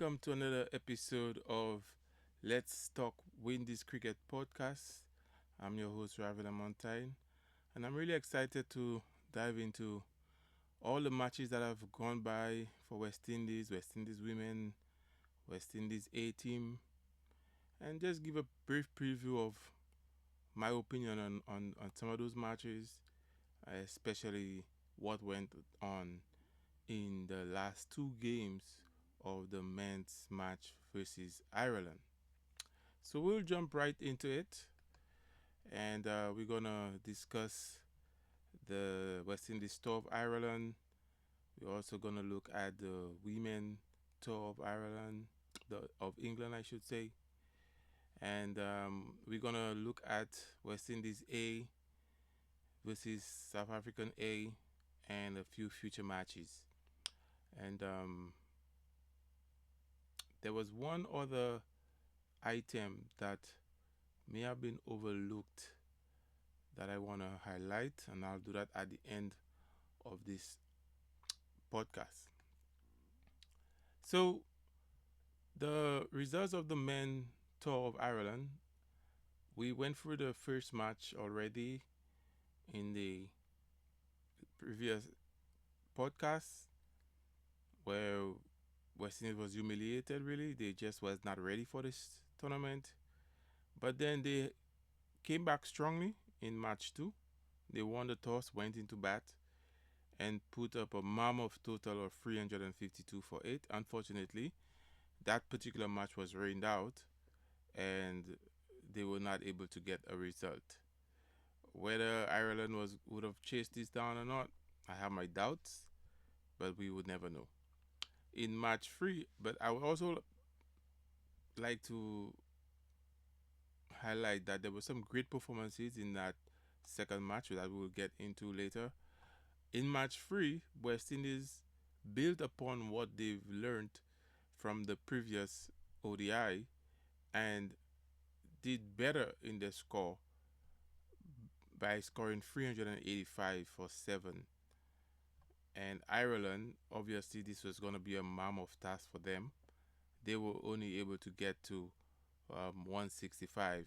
welcome to another episode of Let's Talk Windies Cricket podcast. I'm your host, Raven Montaigne, and I'm really excited to dive into all the matches that have gone by for West Indies women, West Indies A team, and just give a brief preview of my opinion on some of those matches, especially what went on in the last two games of the men's match versus Ireland. So we'll jump right into it, and we're gonna discuss the West Indies tour of Ireland. We're also gonna look at the women tour of Ireland, of England, I should say, and we're gonna look at West Indies A versus South African A, and a few future matches. And there was one other item that may have been overlooked that I want to highlight, and I'll do that at the end of this podcast. So, the results of the men tour of Ireland, we went through the first match already in the previous podcast where West Indies was humiliated, really. They just was not ready for this tournament. But then they came back strongly in match two. They won the toss, went into bat, and put up a mammoth total of 352 for 8. Unfortunately, that particular match was rained out and they were not able to get a result. Whether Ireland would have chased this down or not, I have my doubts, but we would never know. In match three, but I would also like to highlight that there were some great performances in that second match that we will get into later. In match three, West Indies built upon what they've learned from the previous ODI and did better in their score by scoring 385 for 7. And Ireland, obviously, this was going to be a mammoth task for them. They were only able to get to 165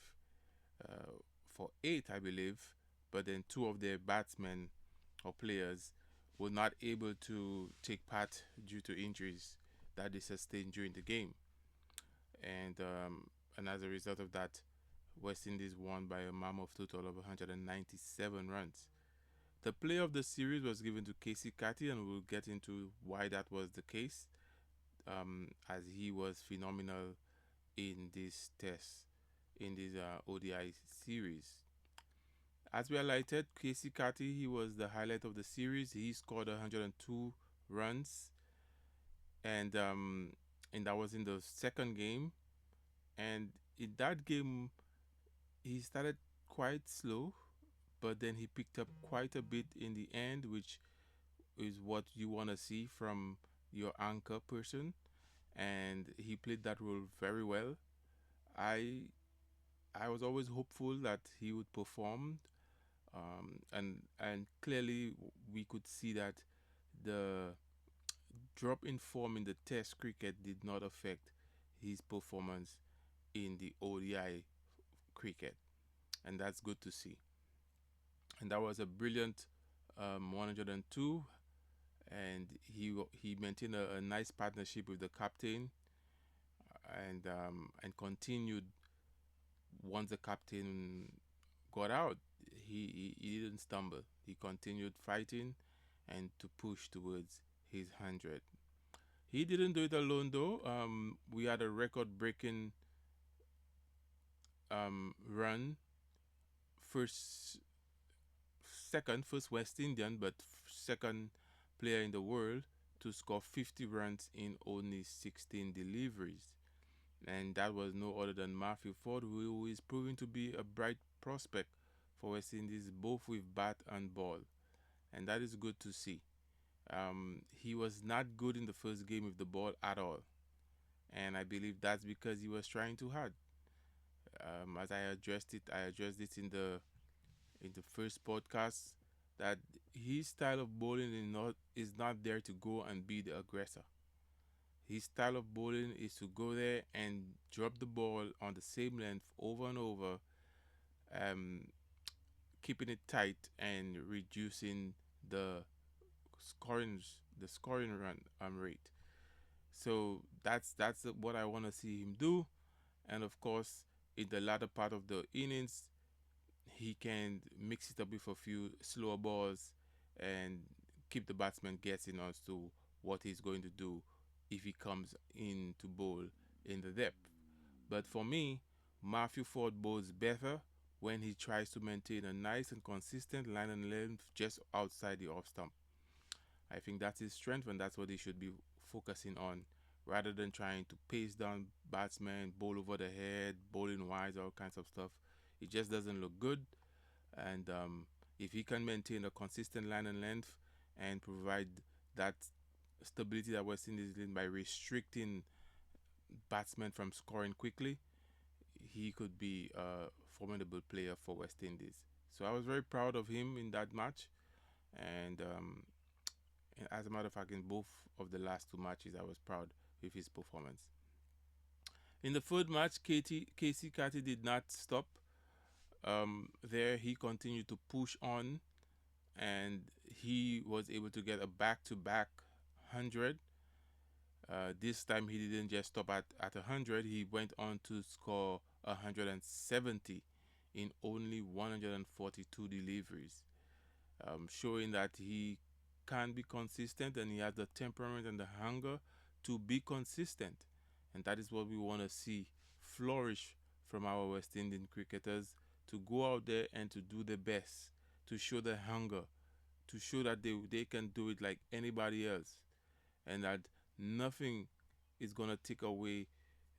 uh, for 8, I believe, but then two of their batsmen or players were not able to take part due to injuries that they sustained during the game. And as a result of that, West Indies won by a mammoth total of 197 runs. The player of the series was given to Casey Catty, and we'll get into why that was the case, as he was phenomenal in this test, in this ODI series. As we highlighted, Casey Catty, he was the highlight of the series. He scored 102 runs, and that was in the second game. And in that game, he started quite slow, but then he picked up quite a bit in the end, which is what you want to see from your anchor person. And he played that role very well. I I was always hopeful that he would perform, and clearly we could see that the drop in form in the Test cricket did not affect his performance in the ODI cricket, and that's good to see. And that was a brilliant 102, and he maintained a nice partnership with the captain, and continued once the captain got out. He didn't stumble. He continued fighting and to push towards his 100. He didn't do it alone though. We had a record-breaking run. First, first West Indian, but second player in the world to score 50 runs in only 16 deliveries. And that was no other than Matthew Ford, who is proving to be a bright prospect for West Indies, both with bat and ball. And that is good to see. He was not good in the first game with the ball at all. And I believe that's because he was trying too hard. As I addressed it in the first podcast, that his style of bowling is not there to go and be the aggressor. His style of bowling is to go there and drop the ball on the same length over and over, um, keeping it tight and reducing the scoring the scoring run rate. So that's what I want to see him do. And of course, in the latter part of the innings, he can mix it up with a few slower balls and keep the batsman guessing as to what he's going to do if he comes in to bowl in the depth. But for me, Matthew Ford bowls better when he tries to maintain a nice and consistent line and length just outside the off stump. I think that's his strength, and that's what he should be focusing on rather than trying to pace down batsmen, bowl over the head, bowling wise, all kinds of stuff. It just doesn't look good. And if he can maintain a consistent line and length and provide that stability that West Indies did by restricting batsmen from scoring quickly, he could be a formidable player for West Indies. So I was very proud of him in that match, and as a matter of fact, in both of the last two matches, I was proud with his performance. In the third match, Casey Catty did not stop. There, he continued to push on, and he was able to get a back-to-back 100. This time, he didn't just stop at 100. He went on to score 170 in only 142 deliveries, showing that he can be consistent and he has the temperament and the hunger to be consistent. And that is what we want to see flourish from our West Indian cricketers, to go out there and to do the best, to show the hunger, to show that they can do it like anybody else, and that nothing is going to take away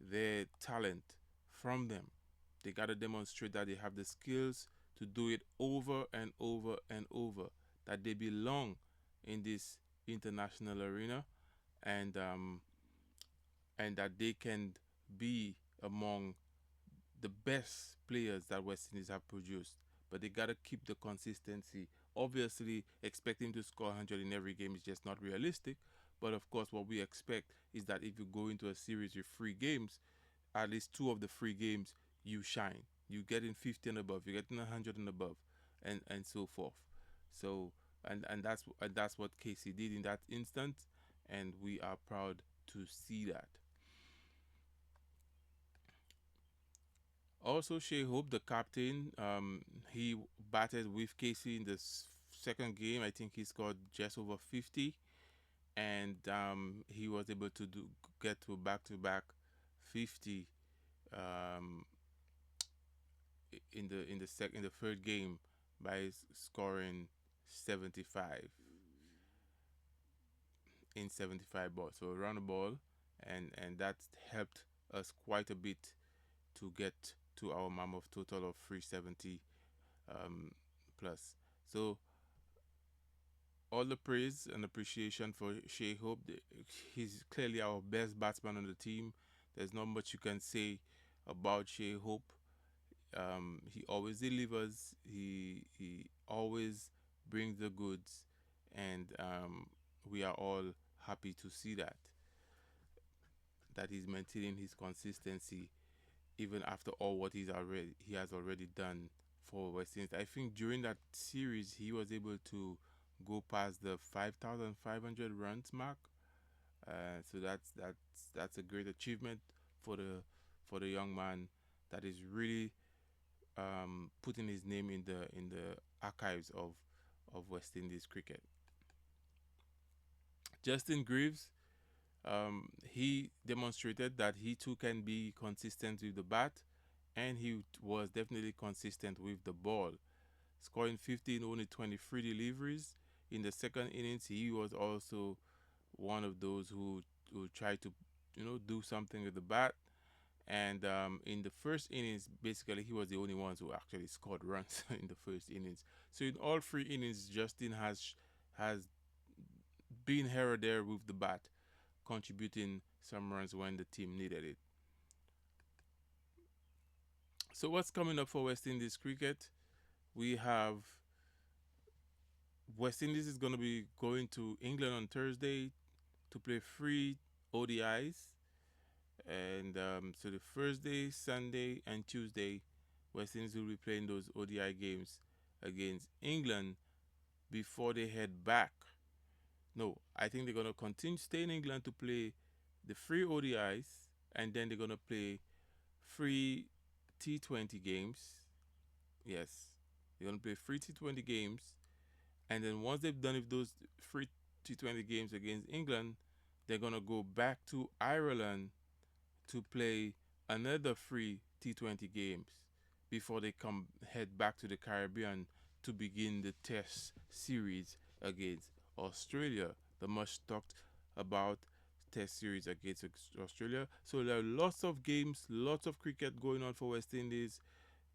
their talent from them. They got to demonstrate that they have the skills to do it over and over and over, that they belong in this international arena, and that they can be among the best players that West Indies have produced. But they gotta keep the consistency. Obviously, expecting to score 100 in every game is just not realistic. But of course, what we expect is that if you go into a series with 3 games, at least 2 of the 3 games you shine. You get in 50 and above. You get in 100 and above, and so forth. So and that's what Casey did in that instant, and we are proud to see that. Also, Shea Hope, the captain, he batted with Casey in the second game. I think he scored just over 50, and he was able to get to back-to-back 50 um, in the third game by scoring 75 in 75 balls. So around the ball, and that helped us quite a bit to get to our mammoth total of 370 plus. So all the praise and appreciation for Shea Hope. He's clearly our best batsman on the team. There's not much you can say about Shea Hope. He always delivers. He always brings the goods, and we are all happy to see that he's maintaining his consistency even after all what he has already done for West Indies. I think during that series he was able to go past the 5,500 runs mark. So that's a great achievement for the young man that is really putting his name in the archives of West Indies cricket. Justin Greaves, he demonstrated that he too can be consistent with the bat, and he was definitely consistent with the ball, scoring 50 in only 23 deliveries. In the second innings, he was also one of those who tried to do something with the bat. And in the first innings, basically, he was the only one who actually scored runs in the first innings. So in all 3 innings, Justin has been here or there with the bat, contributing some runs when the team needed it. So what's coming up for West Indies cricket? We have West Indies is going to be going to England on Thursday to play 3 ODIs, and so the first day, Sunday, and Tuesday, West Indies will be playing those ODI games against England before they head back. No, I think they're gonna continue stay in England to play the free ODIs, and then they're gonna play free T20 games. Yes, they're gonna play free T20 games, and then once they've done with those free T20 games against England, they're gonna go back to Ireland to play another free T20 games before they come head back to the Caribbean to begin the test series against Australia, the much talked about test series against Australia. So there are lots of games, lots of cricket going on for West Indies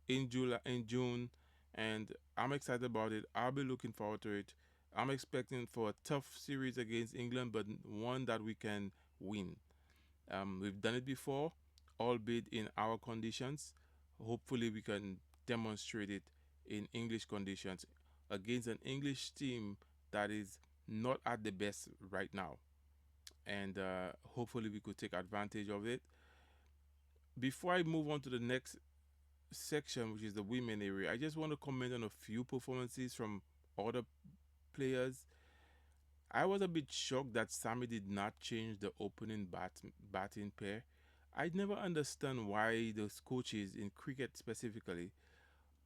in July, in June, and I'm excited about it. I'll be looking forward to it. I'm expecting for a tough series against England, but one that we can win. We've done it before, albeit in our conditions. Hopefully, we can demonstrate it in English conditions against an English team that is not at the best right now. And hopefully, we could take advantage of it. Before I move on to the next section, which is the women area, I just want to comment on a few performances from other players. I was a bit shocked that Sammy did not change the opening batting pair. I never understand why those coaches in cricket specifically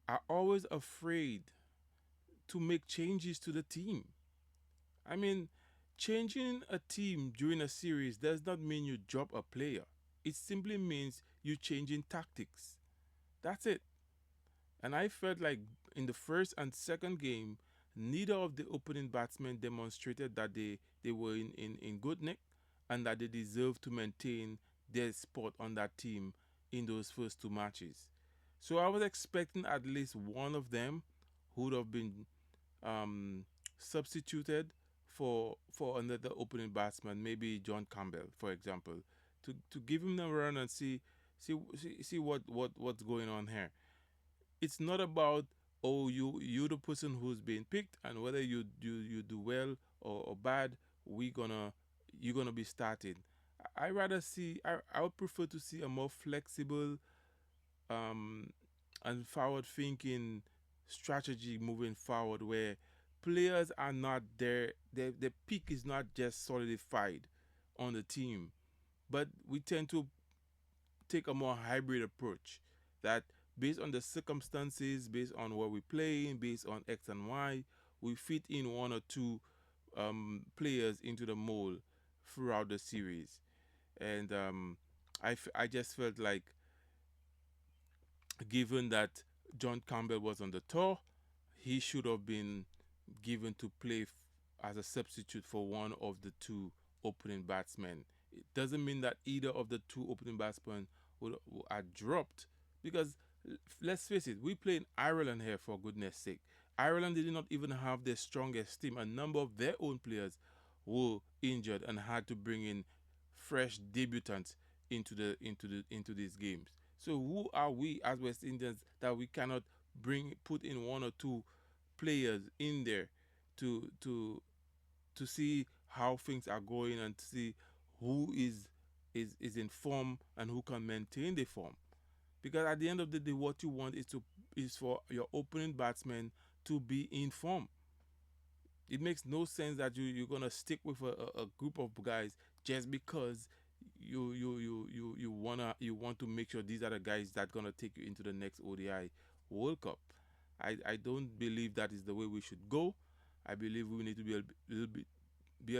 are always afraid to make changes to the team. I mean, changing a team during a series does not mean you drop a player. It simply means you changing tactics. That's it. And I felt like in the first and second game, neither of the opening batsmen demonstrated that they were in good nick and that they deserved to maintain their spot on that team in those first two matches. So I was expecting at least one of them who would have been um, substituted for another opening batsman, maybe John Campbell, for example, to give him a run and see what's going on here. It's not about, oh, you the person who's being picked, and whether you do well or bad, we gonna you're gonna be starting. I rather see I would prefer to see a more flexible um and forward thinking strategy moving forward, where players are not there, the peak is not just solidified on the team, but we tend to take a more hybrid approach that based on the circumstances, based on where we're playing, based on X and Y, we fit in one or two players into the mold throughout the series. And I just felt like, given that John Campbell was on the tour, he should have been given to play as a substitute for one of the two opening batsmen. It doesn't mean that either of the two opening batsmen are dropped, because let's face it, we play in Ireland here, for goodness sake. Ireland did not even have their strongest team. A number of their own players were injured and had to bring in fresh debutants into these games. So who are we as West Indians that we cannot put in one or two players in there to to to see how things are going and to see who is in form and who can maintain the form? Because at the end of the day, what you want is for your opening batsman to be in form. It makes no sense that you're gonna stick with a group of guys just because you want to make sure these are the guys that gonna take you into the next ODI World Cup. I don't believe that is the way we should go. I believe we need to be a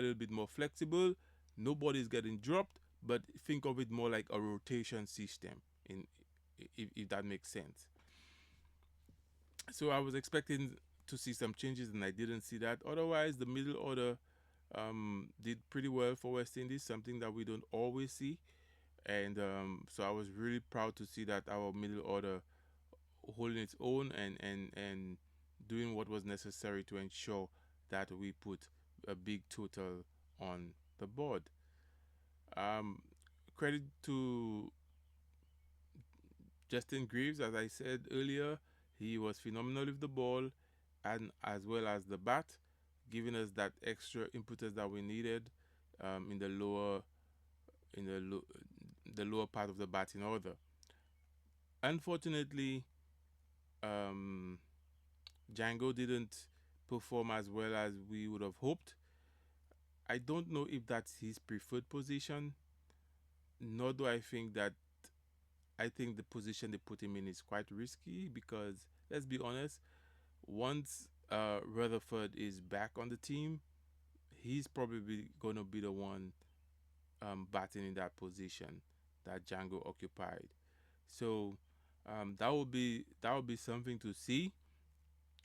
little bit more flexible. Nobody's getting dropped, but think of it more like a rotation system. If that makes sense. So I was expecting to see some changes, and I didn't see that. Otherwise, the middle order did pretty well for West Indies, something that we don't always see. And so I was really proud to see that our middle order holding its own and doing what was necessary to ensure that we put a big total on the board. Um, Credit to Justin Greaves, as I said earlier, he was phenomenal with the ball and as well as the bat, giving us that extra impetus that we needed in the lower in the lower part of the batting order. Unfortunately, um, Django didn't perform as well as we would have hoped. I don't know if that's his preferred position, nor do I think that. I think the position they put him in is quite risky because, let's be honest, once Rutherford is back on the team, he's probably going to be the one batting in that position that Django occupied. So that would be something to see,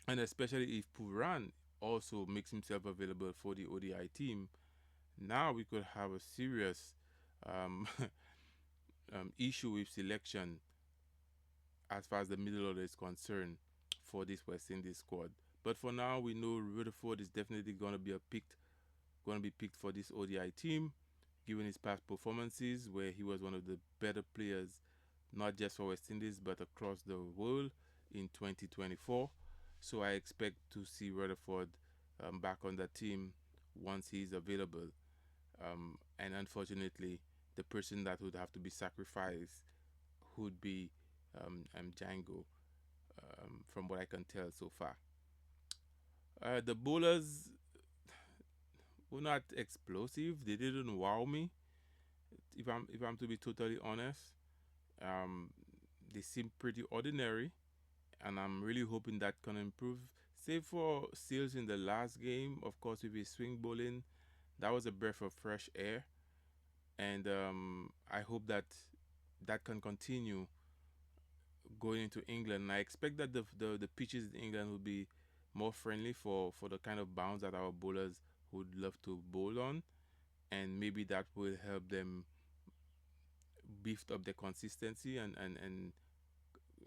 and especially if Puran also makes himself available for the ODI team, now we could have a serious um, issue with selection as far as the middle order is concerned for this West Indies squad. But for now, we know Rutherford is definitely going to be picked for this ODI team, given his past performances, where he was one of the better players, not just for West Indies but across the world in 2024. So I expect to see Rutherford back on the team once he's available. And unfortunately, the person that would have to be sacrificed would be Django, from what I can tell so far. The bowlers were not explosive. They didn't wow me. If I'm to be totally honest, um, they seem pretty ordinary, and I'm really hoping that can improve. Save for Seals in the last game, of course, with his swing bowling, that was a breath of fresh air, and I hope that that can continue going into England. And I expect that the pitches in England will be more friendly for the kind of bounce that our bowlers would love to bowl on, and maybe that will help them beef up their consistency and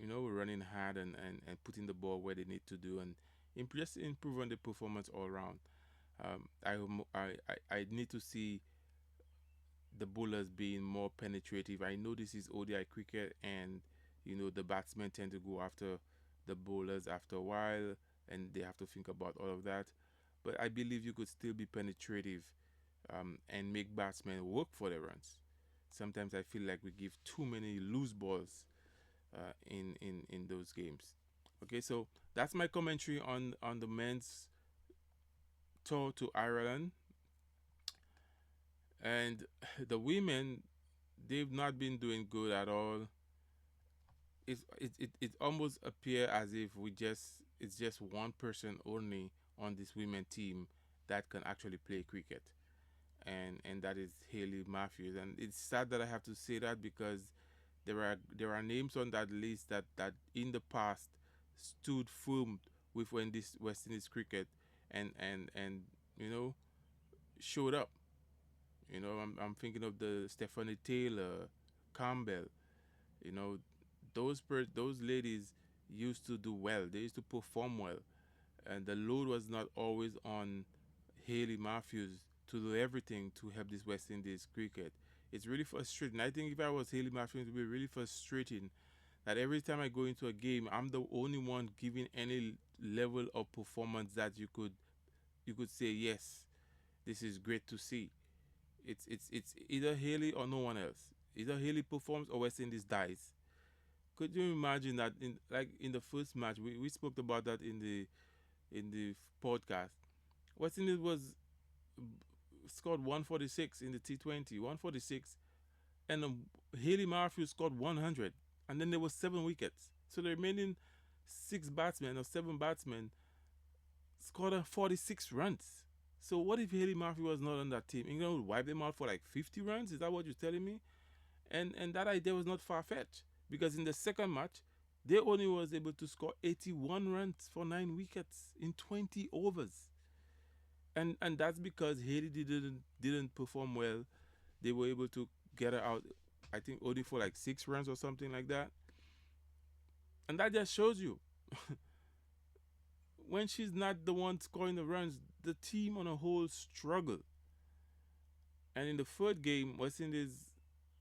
running hard and putting the ball where they need to do and just improve on the performance all around. I need to see the bowlers being more penetrative. I know this is ODI cricket, and the batsmen tend to go after the bowlers after a while, and they have to think about all of that. But I believe you could still be penetrative, and make batsmen work for the runs. Sometimes I feel like we give too many loose balls in those games. Okay, so that's my commentary on the men's tour to Ireland, and the women, they've not been doing good at all. It almost appear as if it's just one person only on this women team that can actually play cricket, and that is Haley Matthews. And it's sad that I have to say that because there are names on that list that in the past stood firm with when this West Indies cricket and showed up. I'm thinking of the Stephanie Taylor, Campbell. You know, those ladies used to do well. They used to perform well, and the load was not always on Haley Matthews to do everything to help this West Indies cricket. It's really frustrating. I think if I was Haley Matthews, it would be really frustrating that every time I go into a game, I'm the only one giving any level of performance that you could say yes, this is great to see. It's either Haley or no one else. Either Haley performs or West Indies dies. Could you imagine that in the first match we spoke about that in the podcast. West Indies was scored 146 in the T20, 146, and Haley Matthews scored 100, and then there was 7 wickets. So the remaining six batsmen or seven batsmen scored 46 runs. So what if Haley Matthews was not on that team? England would wipe them out for like 50 runs. Is that what you're telling me? And that idea was not far fetched because in the second match, they only was able to score 81 runs for 9 wickets in 20 overs. And that's because Haley didn't perform well. They were able to get her out, I think only for like 6 runs or something like that. And that just shows you when she's not the one scoring the runs, the team on a whole struggle. And in the third game, West Indies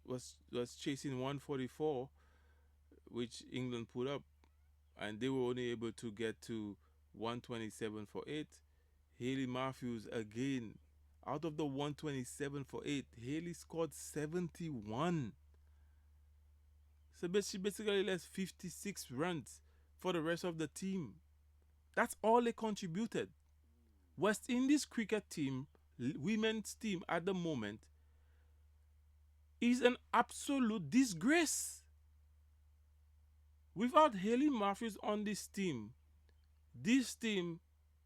was chasing 144, which England put up, and they were only able to get to 127 for 8. Haley Matthews again Out of the 127 for 8, Haley scored 71. So she basically left 56 runs for the rest of the team. That's all they contributed. West Indies cricket team, women's team at the moment, is an absolute disgrace. Without Haley Matthews on this team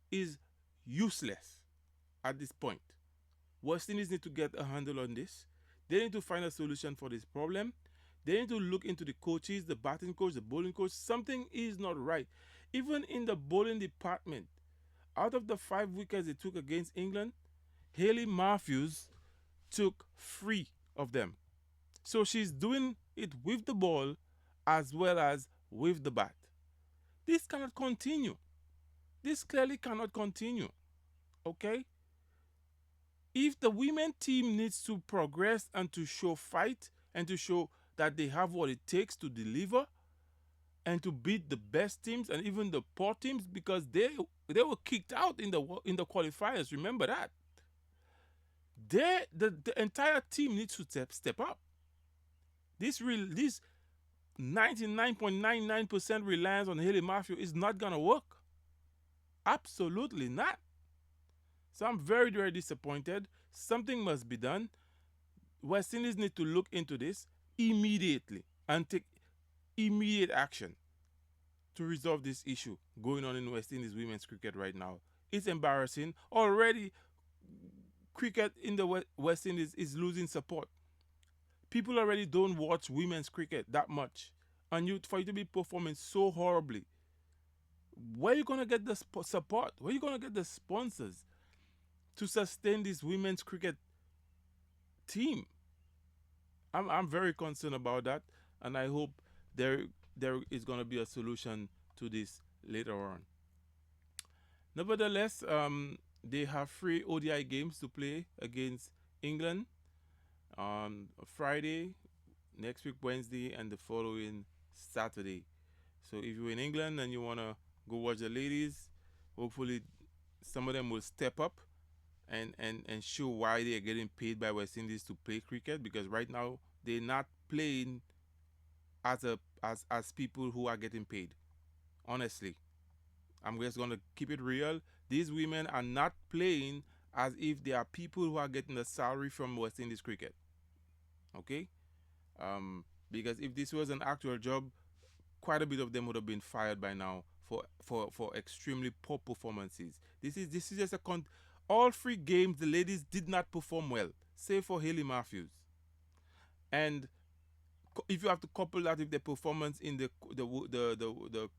is useless at this point. West Indies need to get a handle on this. They need to find a solution for this problem. They need to look into the coaches, the batting coach, the bowling coach. Something is not right. Even in the bowling department, out of the 5 wickets they took against England, Haley Matthews took 3 of them. So she's doing it with the ball as well as with the bat. This cannot continue. This clearly cannot continue. Okay? If the women team needs to progress and to show fight and to show that they have what it takes to deliver and to beat the best teams and even the poor teams, because they were kicked out in the qualifiers. Remember that. The entire team needs to step up. This 99.99% reliance on Haley Matthews is not gonna work. Absolutely not. So I'm very, very disappointed. Something must be done. West Indies need to look into this immediately and take immediate action to resolve this issue going on in West Indies women's cricket right now. It's embarrassing. Already, cricket in the West Indies is losing support. People already don't watch women's cricket that much. And for you to be performing so horribly, where are you going to get the support? Where are you going to get the sponsors to sustain this women's cricket team? I'm very concerned about that, and I hope there is going to be a solution to this later on. Nevertheless, they have 3 ODI games to play against England on Friday, next week Wednesday, and the following Saturday. So if you're in England and you want to go watch the ladies, hopefully some of them will step up and show why they are getting paid by West Indies to play cricket, because right now they're not playing as people who are getting paid. Honestly, I'm just gonna keep it real. These women are not playing as if they are people who are getting a salary from West Indies cricket. Okay, because if this was an actual job, quite a bit of them would have been fired by now for extremely poor performances. This is just all 3 games the ladies did not perform well, save for Haley Matthews. And if you have to couple that with the performance in the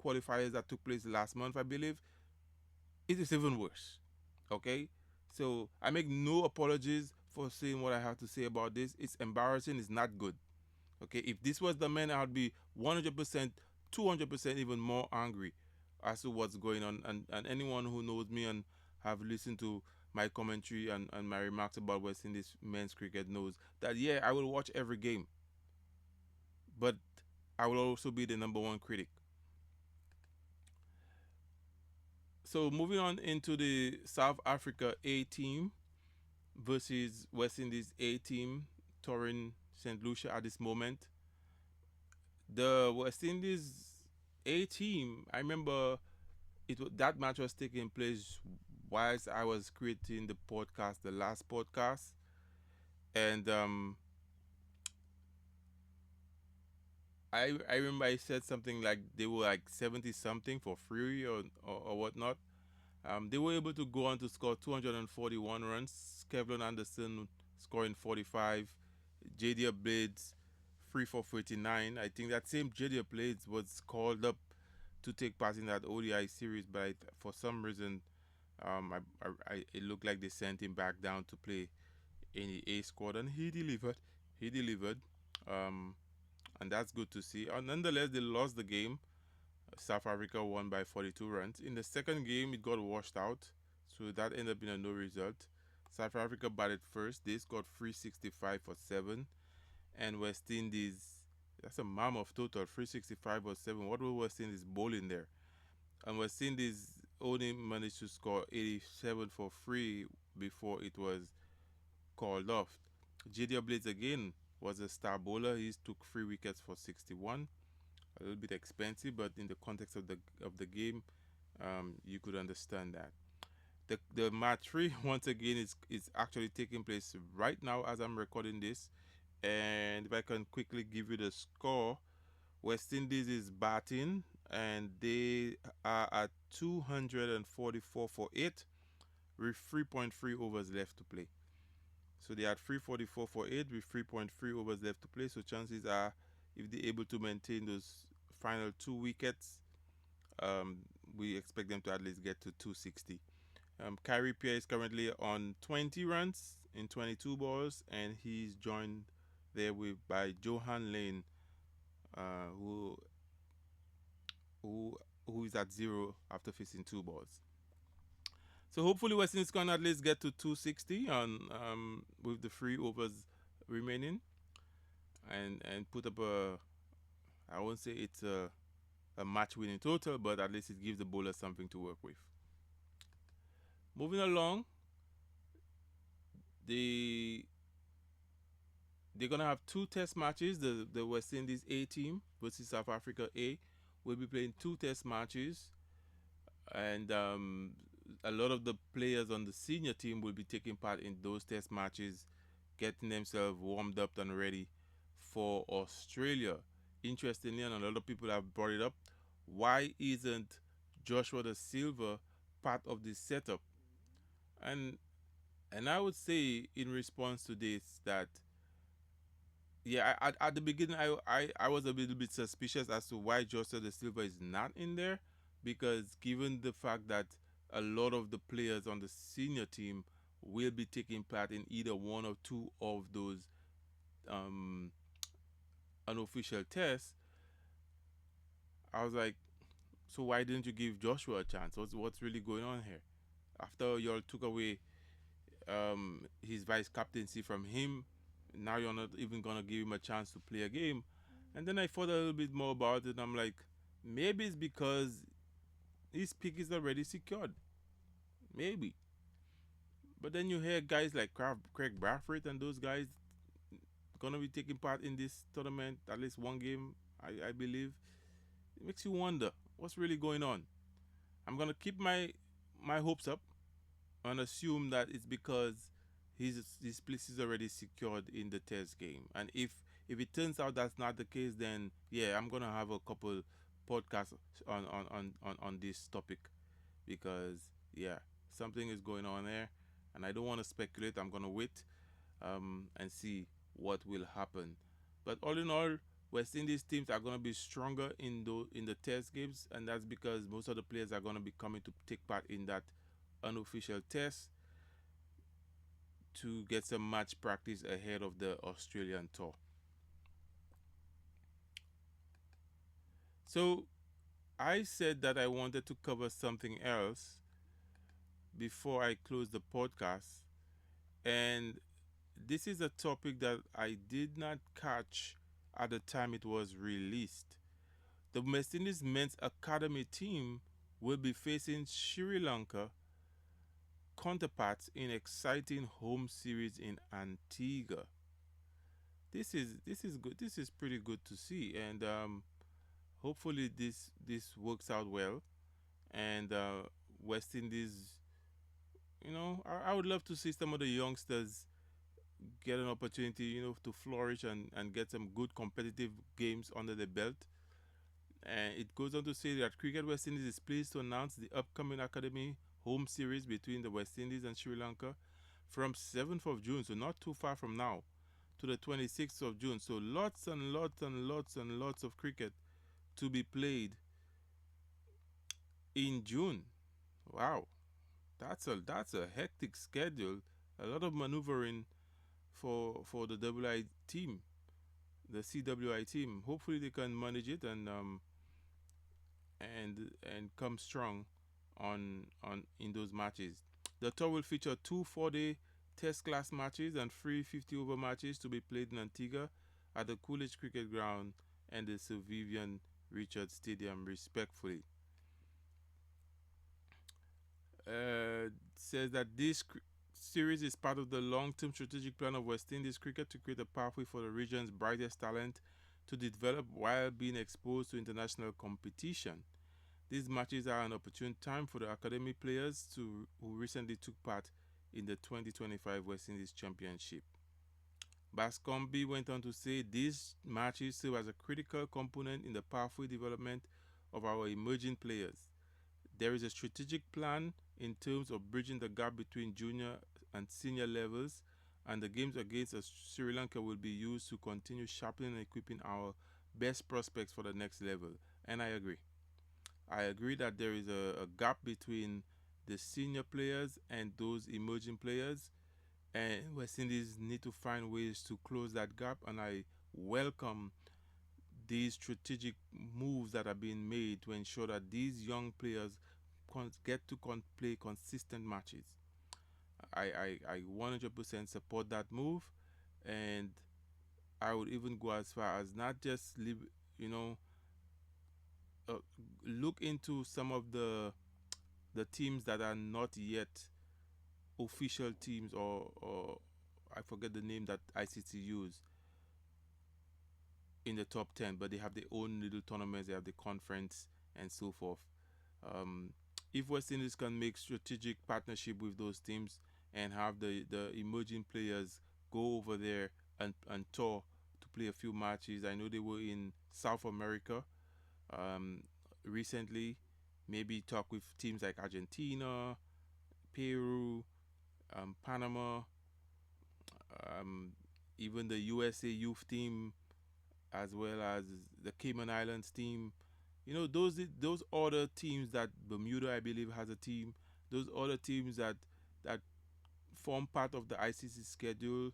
qualifiers that took place last month, I believe, it is even worse. Okay, so I make no apologies for saying what I have to say about this. It's embarrassing. It's not good. Okay, if this was the men, I'd be 100%, 200% even more angry as to what's going on. And anyone who knows me and have listened to my commentary and my remarks about West Indies men's cricket knows that, yeah, I will watch every game, but I will also be the #1 critic. So moving on into the South Africa A team versus West Indies A team, touring St. Lucia at this moment. The West Indies A team, I remember that match was taking place whilst I was creating the last podcast, and I remember I said something like they were like 70 something for free or whatnot. They were able to go on to score 241 runs. Kevlin Anderson scoring 45. Jadier Blades 3 for 39. I think that same Jadier Blades was called up to take part in that ODI series, but for some reason, it looked like they sent him back down to play in the A squad, and he delivered. He delivered. And that's good to see. Nonetheless, they lost the game. South Africa won by 42 runs. In the second game, it got washed out, so that ended up being a no result. South Africa batted first. They scored 365 for 7. And West Indies, that's a mammoth total, 365 for 7. What was West Indies bowling there? And West Indies only managed to score 87 for 3 before it was called off. JD Blades again was a star bowler. He took 3 wickets for 61. A little bit expensive, but in the context of the game, you could understand that. The match three once again is actually taking place right now as I'm recording this. And if I can quickly give you the score, West Indies is batting and they are at 244 for 8 with 3.3 overs left to play. So they had 344 for 8 with 3.3 overs left to play. So chances are, if they're able to maintain those final 2 wickets, um, we expect them to at least get to 260. Kyrie Pierre is currently on 20 runs in 22 balls, and he's joined there with by Johan Lane, uh, who who who is at 0 after facing 2 balls. So hopefully West Indies can at least get to 260 on with the 3 overs remaining, and put up a, I won't say it's a match winning total, but at least it gives the bowler something to work with. Moving along, the they're gonna have 2 test matches. The West Indies A team versus South Africa A will be playing 2 test matches, and a lot of the players on the senior team will be taking part in those test matches, getting themselves warmed up and ready for Australia. Interestingly, and a lot of people have brought it up, why isn't Joshua da Silva part of this setup? And and I would say in response to this that, yeah, at the beginning, I was a little bit suspicious as to why Joshua da Silva is not in there, because given the fact that a lot of the players on the senior team will be taking part in either one or two of those um, unofficial tests, I was like, so why didn't you give Joshua a chance? What's really going on here? After y'all took away his vice captaincy from him, now you're not even gonna give him a chance to play a game. And then I thought a little bit more about it, and I'm like, maybe it's because his pick is already secured. Maybe. But then you hear guys like Craig Bradford and those guys gonna be taking part in this tournament, at least one game, I believe. It makes you wonder what's really going on. I'm gonna keep my hopes up and assume that it's because his place is already secured in the test game. And if it turns out that's not the case, then yeah, I'm gonna have a couple podcasts on this topic, because yeah, something is going on there, and I don't want to speculate. I'm gonna wait and see what will happen. But all in all, West Indies teams are gonna be stronger in the test games, and that's because most of the players are gonna be coming to take part in that unofficial test to get some match practice ahead of the Australian tour. So I said that I wanted to cover something else before I close the podcast, and this is a topic that I did not catch at the time it was released. The West Indies men's academy team will be facing Sri Lanka counterparts in exciting home series in Antigua. This is good. This is pretty good to see, and hopefully this works out well. And West Indies, I would love to see some of the youngsters get an opportunity, to flourish and get some good competitive games under the belt. And it goes on to say that Cricket West Indies is pleased to announce the upcoming Academy home series between the West Indies and Sri Lanka from 7th of June, so not too far from now, to the 26th of June. So lots and lots and lots and lots of cricket to be played in June. Wow, that's a hectic schedule. A lot of maneuvering for the WI team, the CWI team. Hopefully they can manage it and come strong on in those matches. The tour will feature 2 4-day test class matches and 3 50-over matches to be played in Antigua at the Coolidge Cricket Ground and the Sir Vivian Richards Stadium, respectfully. Says that this series is part of the long-term strategic plan of West Indies cricket to create a pathway for the region's brightest talent to develop while being exposed to international competition. These matches are an opportune time for the academy players who recently took part in the 2025 West Indies Championship. Bascombe went on to say these matches serve as a critical component in the pathway development of our emerging players. There is a strategic plan in terms of bridging the gap between junior and senior levels, and the games against Sri Lanka will be used to continue sharpening and equipping our best prospects for the next level. And I agree. I agree that there is a gap between the senior players and those emerging players, and West Indies need to find ways to close that gap. And I welcome these strategic moves that are being made to ensure that these young players get to play consistent matches. I 100% support that move, and I would even go as far as not just live, you know, uh, look into some of the teams that are not yet official teams, or I forget the name that ICC use in the top 10, but they have their own little tournaments, they have the conference and so forth. Um, if West Indies can make strategic partnership with those teams and have the emerging players go over there and tour to play a few matches. I know they were in South America um, recently. Maybe talk with teams like Argentina, Peru, Panama, um, even the USA youth team, as well as the Cayman Islands team. You know, those other teams that Bermuda, I believe, has a team. Those other teams that form part of the ICC schedule,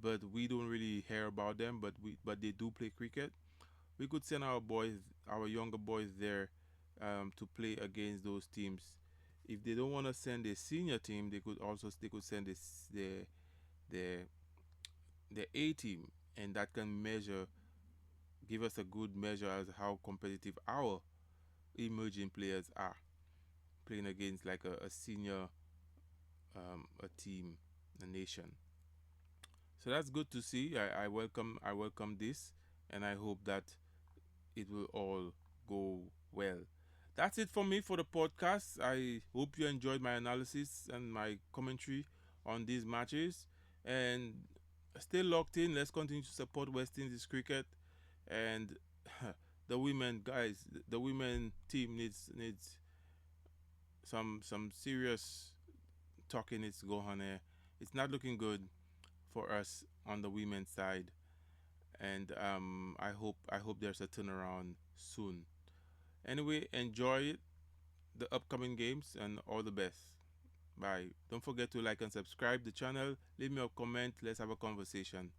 but we don't really hear about them. But they do play cricket. We could send our boys, our younger boys there, to play against those teams. If they don't want to send a senior team, they could send their their A team, and that can give us a good measure as how competitive our emerging players are playing against like a senior a team, a nation. So that's good to see. I welcome this, and I hope that it will all go well. That's it for me for the podcast. I hope you enjoyed my analysis and my commentary on these matches. And stay locked in. Let's continue to support West Indies cricket. And the women, guys, the women team needs some serious talking needs to go on there. It's not looking good for us on the women's side, and I hope there's a turnaround soon. Anyway, enjoy it, the upcoming games, and all the best. Bye. Don't forget to like and subscribe the channel. Leave me a comment. Let's have a conversation.